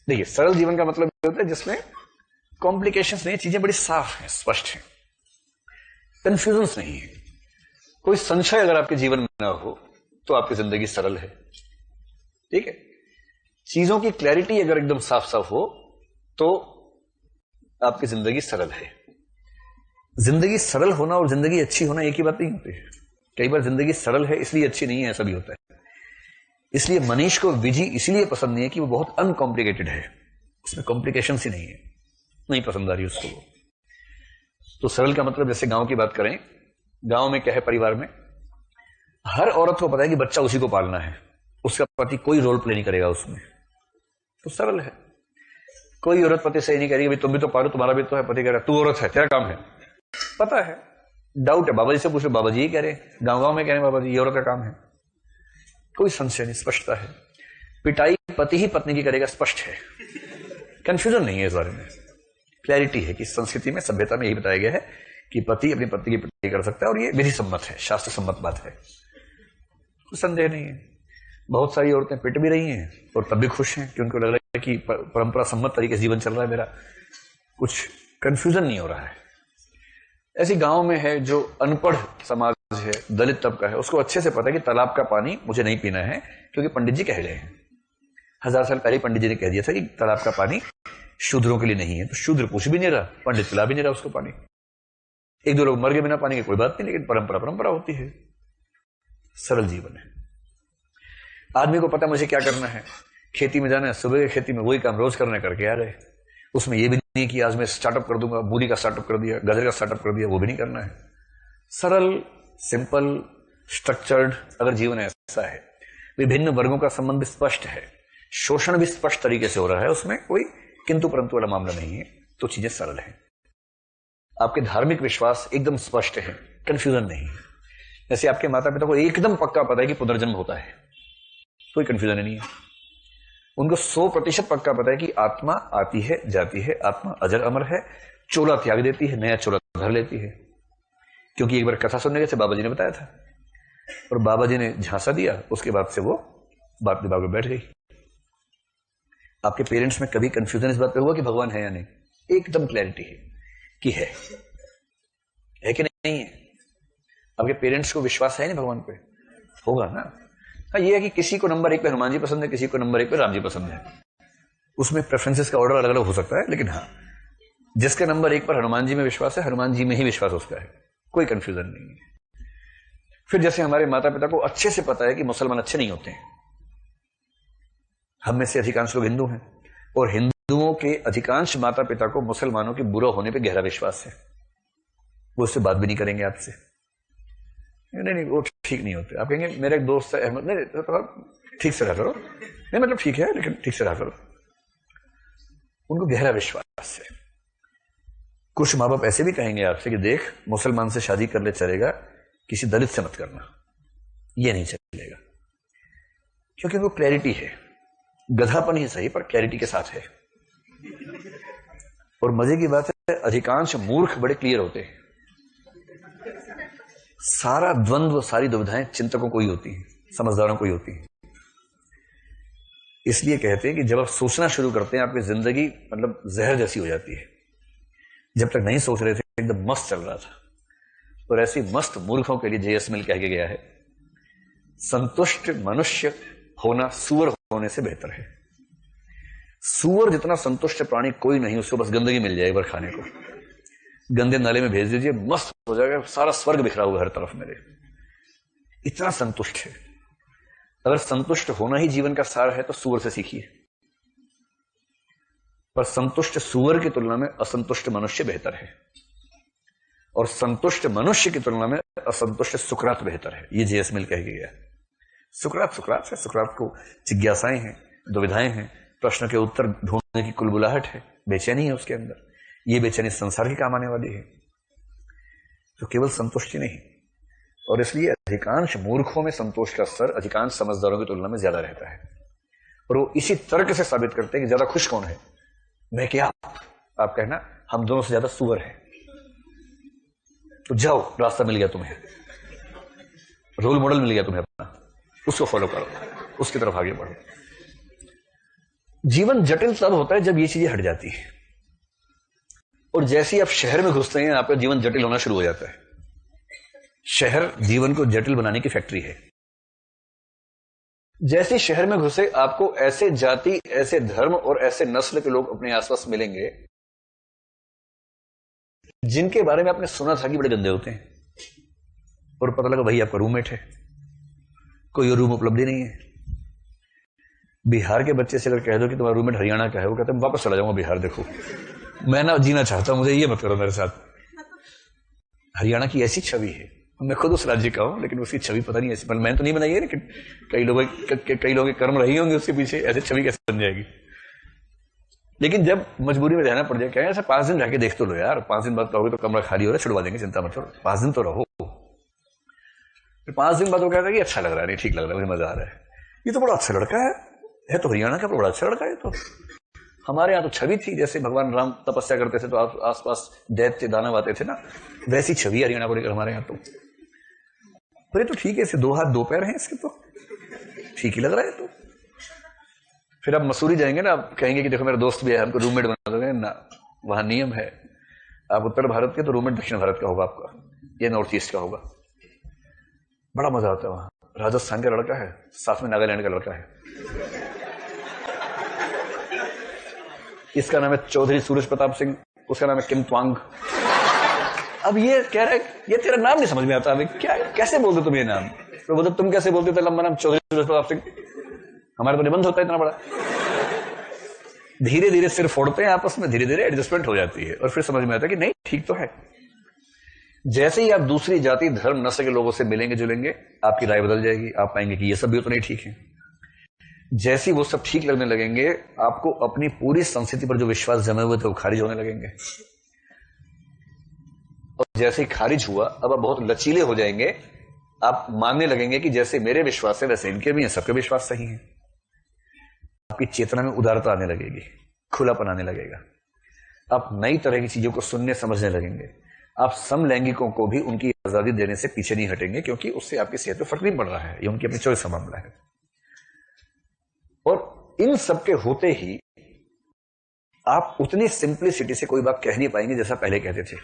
देखिए, सरल जीवन का मतलब ये होता है जिसमें कॉम्प्लिकेशंस नहीं, चीजें बड़ी साफ हैं, स्पष्ट हैं, कंफ्यूजन नहीं है, कोई संशय अगर आपके जीवन में ना हो तो आपकी जिंदगी सरल है। ठीक है, चीजों की क्लैरिटी अगर एकदम साफ साफ हो तो आपकी जिंदगी सरल है। जिंदगी सरल होना और जिंदगी अच्छी होना एक ही बात नहीं होती है। कई बार जिंदगी सरल है इसलिए अच्छी नहीं है, ऐसा भी होता है। इसलिए मनीष को विजी इसलिए पसंद नहीं है कि वो बहुत अनकॉम्प्लिकेटेड है, उसमें कॉम्प्लिकेशन ही नहीं है, नहीं पसंद आ रही उसको वो। तो सरल का मतलब, जैसे गांव की बात करें, गांव में क्या है, परिवार में हर औरत को पता है कि बच्चा उसी को पालना है, उसका पति कोई रोल प्ले नहीं करेगा उसमें, तो सरल है। कोई औरत पति से नहीं करेगी भाई तुम भी तो पालो, तुम्हारा भी तो है, पति कह रहा है तू औरत है, तेरा काम है, पता है। डाउट है, बाबा जी से पूछो, बाबा जी ही कह रहे हैं, गांव गांव में कह रहे हैं बाबा जी ये औरत का काम है, कोई संशय नहीं, स्पष्टता है। पिटाई पति ही पत्नी की करेगा, स्पष्ट है, कंफ्यूजन नहीं है इस बारे में, क्लैरिटी है कि संस्कृति में, सभ्यता में यही बताया गया है कि पति अपनी पत्नी की पिटाई कर सकता है और ये विधि सम्मत है, शास्त्र सम्मत बात है, कोई संदेह नहीं है। बहुत सारी औरतें पिट भी रही हैं और तब भी खुश हैं क्योंकि लग रहा है कि परंपरा सम्मत तरीके से जीवन चल रहा है मेरा, कुछ कंफ्यूजन नहीं हो रहा है। ऐसी गांव में है जो अनपढ़ समाज है, दलित तबका है, उसको अच्छे से पता है कि तालाब का पानी मुझे नहीं पीना है क्योंकि पंडित जी कह गए हैं। 1000 साल पहले पंडित जी ने कह दिया था कि तालाब का पानी शूद्रों के लिए नहीं है, तो शूद्र पूछ भी नहीं रहा, पंडित पिला भी नहीं रहा उसको पानी। एक दो लोग मर गए बिना पानी के, कोई बात नहीं, लेकिन परंपरा परंपरा होती है। सरल जीवन है। आदमी को पता मुझे क्या करना है, खेती में जाना है, सुबह की खेती में वही काम रोज करने करके आ रहे, उसमें ये भी नहीं कि आज मैं स्टार्टअप कर दूंगा, मूली का स्टार्टअप कर दिया, गाजर का स्टार्टअप कर दिया, वो भी नहीं करना है। सरल, सिंपल, स्ट्रक्चर्ड अगर जीवन ऐसा है, विभिन्न वर्गों का संबंध स्पष्ट है, शोषण भी स्पष्ट तरीके से हो रहा है, उसमें कोई किंतु परंतु वाला मामला नहीं है, तो चीजें सरल है। आपके धार्मिक विश्वास एकदम स्पष्ट है, कंफ्यूजन नहीं है। जैसे आपके माता पिता को एकदम पक्का पता है कि पुनर्जन्म होता है, कोई कंफ्यूजन नहीं है। उनको 100% पक्का पता है कि आत्मा आती है जाती है, आत्मा अजर अमर है, चोला त्याग देती है, नया चोला धर लेती है। क्योंकि एक बार कथा सुनने गए थे, बाबा जी ने बताया था और बाबा जी ने झांसा दिया, उसके बाद से वो बात दिमाग में बैठ गई। आपके पेरेंट्स में कभी कंफ्यूजन इस बात पे हुआ कि भगवान है या नहीं? एकदम क्लैरिटी है कि है कि नहीं है? आपके पेरेंट्स को विश्वास है नहीं भगवान पे? होगा ना। हाँ, ये है कि किसी को नंबर 1 पे हनुमान जी पसंद है, किसी को नंबर 1 पे राम जी पसंद है, उसमें प्रेफरेंसेस का ऑर्डर अलग अलग हो सकता है, लेकिन हाँ, जिसके नंबर 1 पर हनुमान जी में विश्वास है, हनुमान जी में ही विश्वास उसका है, कोई कंफ्यूजन नहीं है। फिर जैसे हमारे माता पिता को अच्छे से पता है कि मुसलमान अच्छे नहीं होते हैं, हम में से अधिकांश लोग हिंदू हैं और हिंदुओं के अधिकांश माता पिता को मुसलमानों के बुरा होने पे गहरा विश्वास है, वो उससे बात भी नहीं करेंगे आपसे, नहीं वो ठीक नहीं होते। आप कहेंगे मेरा एक दोस्त है अहमद, नहीं तो ठीक से रहा करो, नहीं मतलब ठीक है लेकिन ठीक से रहा करो, उनको गहरा विश्वास है। कुछ माँ बाप ऐसे भी कहेंगे आपसे कि देख मुसलमान से शादी कर ले चलेगा, किसी दलित से मत करना, ये नहीं चलेगा, क्योंकि उनको क्लैरिटी है, गधापन ही सही पर क्लैरिटी के साथ है। और मजे की बात है, अधिकांश मूर्ख बड़े क्लियर होते हैं। सारा द्वंद्व, सारी दुविधाएं चिंतकों को ही होती हैं, समझदारों को ही होती हैं। इसलिए कहते हैं कि जब आप सोचना शुरू करते हैं, आपकी जिंदगी मतलब जहर जैसी हो जाती है। जब तक नहीं सोच रहे थे एकदम मस्त चल रहा था। और ऐसी मस्त मूर्खों के लिए जे.एस. मिल कह के गया है, संतुष्ट मनुष्य होना सूअर होने से बेहतर है। सूअर जितना संतुष्ट प्राणी कोई नहीं, उसको बस गंदगी मिल जाए एक बार खाने को, गंदे नाले में भेज दीजिए, मस्त हो जाएगा, सारा स्वर्ग बिखरा हुआ हर तरफ मेरे, इतना संतुष्ट है। अगर संतुष्ट होना ही जीवन का सार है तो सूअर से सीखिए। पर संतुष्ट सूअर की तुलना में असंतुष्ट मनुष्य बेहतर है, और संतुष्ट मनुष्य की तुलना में असंतुष्ट सुकरात बेहतर है। ये जे.एस. मिल कह गया। सुकरात है, सुकरात को जिज्ञासाएं हैं, दुविधाएं हैं, प्रश्न के उत्तर ढूंढने की कुलबुलाहट है, बेचैनी है उसके अंदर। ये बेचैनी संसार की काम आने वाली है, तो केवल संतुष्टि नहीं। और इसलिए अधिकांश मूर्खों में संतोष का स्तर अधिकांश समझदारों की तुलना में ज्यादा रहता है। और वो इसी तर्क से साबित करते हैं कि ज्यादा खुश कौन है, मैं क्या आप कहना, हम दोनों से ज्यादा सुअर हैं। तो जाओ, रास्ता मिल गया तुम्हें, रोल मॉडल मिल गया तुम्हें अपना, उसको फॉलो करो, उसकी तरफ आगे बढ़ो। जीवन जटिल तब होता है जब ये चीजें हट जाती हैं, और जैसे ही आप शहर में घुसते हैं आपका जीवन जटिल होना शुरू हो जाता है। शहर जीवन को जटिल बनाने की फैक्ट्री है। जैसे शहर में घुसे आपको ऐसे जाति, ऐसे धर्म और ऐसे नस्ल के लोग अपने आसपास मिलेंगे जिनके बारे में आपने सुना था कि बड़े गंदे होते हैं, और पता लगा भाई आपका रूममेट है, कोई रूम उपलब्ध ही नहीं है। बिहार के बच्चे से अगर कह दो कि तुम्हारा रूममेट हरियाणा का है, वो कहते हैं वापस चला जाऊंगा बिहार, देखो मैं ना जीना चाहता हूं, मुझे ये मत करो मेरे साथ। हरियाणा की ऐसी छवि है, मैं खुद उस राज्य का हूं, लेकिन उसकी छवि पता नहीं ऐसी, मैंने तो नहीं बनाई है, लेकिन कई लोगों के कर्म रही होंगे उसके पीछे, ऐसे छवि कैसे बन जाएगी। लेकिन जब मजबूरी में रहना पड़ जाए, क्या ऐसा 5 दिन रह के देख तो लो यार, 5 दिन बाद कहोगे तो कमरा खाली हो रहा है, छुड़वा देंगे, चिंता मत करो, 5 दिन तो रहो। फिर 5 दिन बाद वो कहता है कि अच्छा लग रहा है, नहीं ठीक लग रहा है, मुझे मजा आ रहा है, ये तो बड़ा अच्छा लड़का है तो हरियाणा का बड़ा अच्छा लड़का है। तो हमारे यहाँ तो छवि थी जैसे भगवान राम तपस्या करते थे तो आसपास दैत्य दानव आते थे ना, वैसी छवि हरियाणा को लेकर हमारे यहाँ। तो पर ये तो ठीक है, इसे 2 हाथ 2 पैर हैं इसके, तो ठीक ही लग रहा है। तो फिर आप मसूरी जाएंगे ना, आप कहेंगे कि देखो मेरा दोस्त भी है, हमको रूममेट बना दोगे ना, वहां नियम है, आप उत्तर भारत के तो रूममेट दक्षिण भारत का होगा आपका, या नॉर्थ ईस्ट का होगा। बड़ा मजा आता है वहां। राजस्थान का लड़का है, साथ में नागालैंड का लड़का है, इसका नाम है चौधरी सूरज प्रताप सिंह, उसका नाम है किम त्वांग। अब ये कह रहा है ये तेरा नाम नहीं समझ में आता, अभी क्या कैसे बोलते तुम ये नाम, तो बोलते तुम कैसे बोलते थे लंबा नाम चौधरी सूरज प्रताप सिंह, हमारा तो निबंध होता है इतना बड़ा। धीरे धीरे सिर फोड़ते हैं आपस में, धीरे धीरे एडजस्टमेंट हो जाती है, और फिर समझ में आता है कि नहीं ठीक तो है। जैसे ही आप दूसरी जाति, धर्म, नस्ल के लोगों से मिलेंगे जुलेंगे, आपकी राय बदल जाएगी, आप पाएंगे कि ये सब भी तो नहीं ठीक है। जैसे वो सब ठीक लगने लगेंगे, आपको अपनी पूरी संस्कृति पर जो विश्वास जमे हुए थे वो खारिज होने लगेंगे, और जैसे ही खारिज हुआ अब आप बहुत लचीले हो जाएंगे, आप मानने लगेंगे कि जैसे मेरे विश्वास है वैसे इनके भी हैं, सबके विश्वास सही हैं। आपकी चेतना में उदारता आने लगेगी, खुलापन आने लगेगा, आप नई तरह की चीजों को सुनने समझने लगेंगे। आप समलैंगिकों को भी उनकी आजादी देने से पीछे नहीं हटेंगे, क्योंकि उससे आपकी सेहत पे फर्क नहीं पड़ रहा है, ये उनकी अपनी चॉइस का मामला है। और इन सब के होते ही आप उतनी सिंप्लिसिटी से कोई बात कह नहीं पाएंगे जैसा पहले कहते थे।